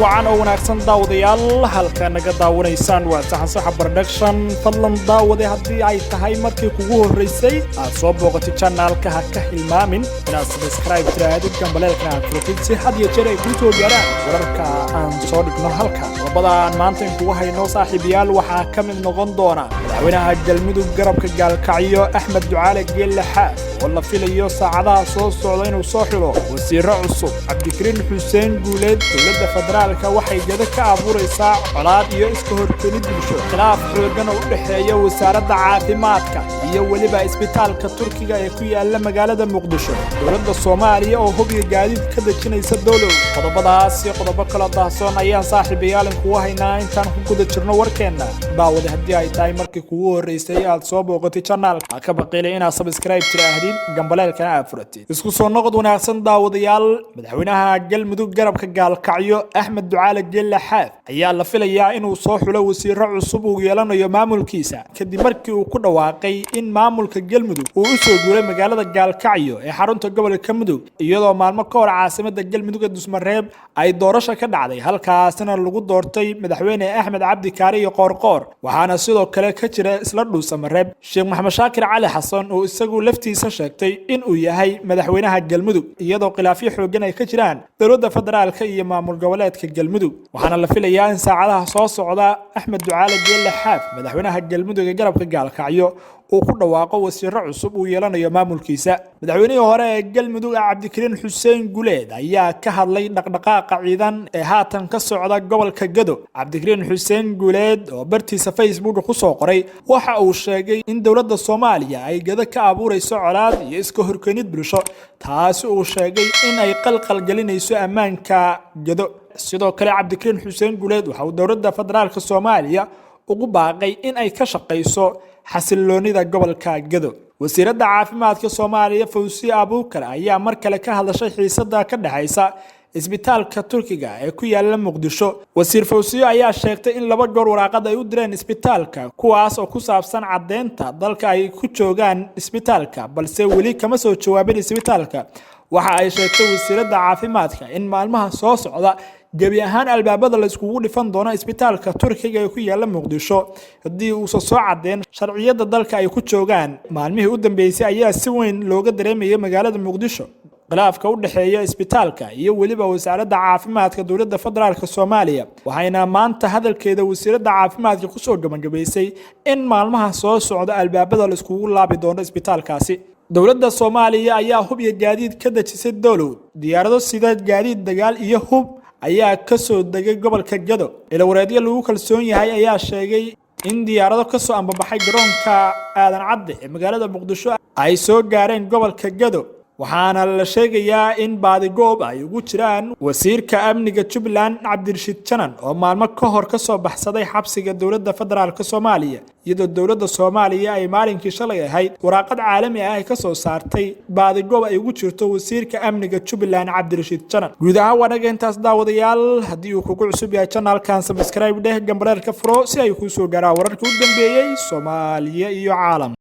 wacan oo wanaagsan daawadayaal halka naga daawanaysaan waa saxan production fadlan daawade haddii ay tahay markii kugu horeysay aad soo booqatay channelka ha ka hilmaamin inaad subscribe tiraahdo gambaleelka aad furtid si had iyo jeer ay ku soo gaaraan wararka aan soo dhigno halka labadaan maanta intuu hayno saaxiibayaal waxaa ka mid noqon doona madaxweynaha galmudug garabka gaalkacyo Axmed Ducaale Geelle Xaaf oo la filayo saacadaha soo socda inuu soo xilo wasiiro cusub Cabdikariin Xuseen Guuleed dowladda federaalka waxay jada ka abuuraysaa colaad iyo iska horkeenid bulsho khilaaf xooggan oo u dhaxeeya wasaaradda caafimaadka iyo waliba isbitaalka Turkiga ee ku yaala magaalada Muqdisho dowladda Soomaaliya oo hubiga gaadiid ka dajinaysa dowlad qodobadaas iyo qodobo kala daahsoon ayaan saaxiibayaal ku haynaa intaan ku guda jirno warkeena daawada haddii ay tahay markii kugu horeysay aad soo booqatay channelka ka baqilay inaad subscribe tiraahdiin gambaleelka aad furatid isku soo noqod wanaagsan daawadayaal madaxweynaha galmudug garabka gaalkacyo Axmed Ducaale Geelle Xaaf ayaa la filayaa inuu soo xulo wasiiro cusub oo yeelanayo maamulkiisa kadib markii uu ku dhawaaqay in maamulka galmudug uu u soo guuray magaalada gaalkacyo ee xarunta gobolka mudug iyadoo maalmo ka hor caasimada galmudug ee Dusmareeb ay doorasho ka dhacday halkaasna lagu doortay madaxweyne Axmed Cabdi Kaariyo Qoorqoor waxaana sidoo kale ka jira isla Dusmareeb Sheekh Maxamed Shaakir Cali Xasan oo isagu laftiisa sheegtay in uu yahay madaxweynaha galmudug iyadoo khilaafyo xooggan ay ka jiraan dowladda federaalka iyo maamul goboleedka galmudug waxaana la filayaa in saacadaha soo socda Axmed Ducaale Geelle Xaaf madaxweynaha galmudug ee garabka gaalkacyo uu ku dhawaaqo wasiiro cusub uu yeelanayo maamulkiisa madaxweynihii hore ee galmudug Cabdikariin Xuseen Guuleed ayaa ka hadlay dhaqdhaqaaqa ciidan ee haatan ka socda gobolka Gado Cabdikariin Xuseen Guuleed oo bartiisa Facebook ku soo qoray waxa uu sheegay in dowladda Soomaaliya ay Gado ka abuurayso colaad iyo iska horkeenid bulsho taas uu sheegay in ay qalqal gelinayso ammaanka Gado sidoo kale Cabdikariin Xuseen Guuleed waxa uu dowladda federaalka Soomaaliya ugu baaqay in ay ka shaqeyso xasiloonida gobolka Gado wasiiradda caafimaadka Soomaaliya Fawziya Abuukar ayaa mar kale ka hadashay xiisadda ka dhaxaysa isbitaalka Turkiga ee ku yaala Muqdisho wasiir Fawziya ayaa sheegtay in laba goor waraaqad ay u direen isbitaalka kuwaas oo ku saabsan cadeynta dalka ay ku joogaan isbitaalka balse wali kama soo jawaabin isbitaalka waxa ay sheegtay wasiiradda caafimaadka in maalmaha soo socda gabi ahaan albaabada la iskugu dhifan doono isbitaalka Turkiga ee ku yaala Muqdisho hadii uu soo cadeen sharciyada dalka ay ku joogaan maalmihii u dambeysay ayaa si weyn looga dareemayay magaalada Muqdisho khilaafka u dhaxeeya isbitaalka iyo waliba wasaaradda caafimaadka dowladda federaalka Soomaaliya waxayna maanta hadalkeeda wasiiradda caafimaadka ku soo gabagabeysay in maalmaha soo socda albaabada la iskugu laabi doono isbitaalkaasi dowladda Soomaaliya ayaa hub iyo gaadiid ka dajisay dowlad diyaarado sida gaadiid dagaal iyo hub ayaa ka soo degay gobolka Gado ila wareedyo lagu kalsoon yahay ayaa sheegay in diyaarado ka soo ambabaxay garoonka aadan cadde ee magaalada Muqdisho ay soo gaareen gobolka Gado waxaana la sheegayaa in baadi goob ay ugu jiraan wasiirka amniga Jubbaland Cabdirashiid Janan oo maalmo ka hor ka soo baxsaday xabsiga dowladda federaalka Soomaaliya iyadoo dowladda Soomaaliya ay maalinkii shalay ahayd waraaqad caalami ah ay ka soo saartay baadi goob ay ugu jirto wasiirka amniga Jubbaland Cabdirashiid Janan guud ahaan wanaag intaas daawadayaal haddii uu kugu cusub yahay channelkan subscribe dheh gambaleelka furo si ay ku soo gaaraan wararka u dambeeyay Soomaaliya iyo caalam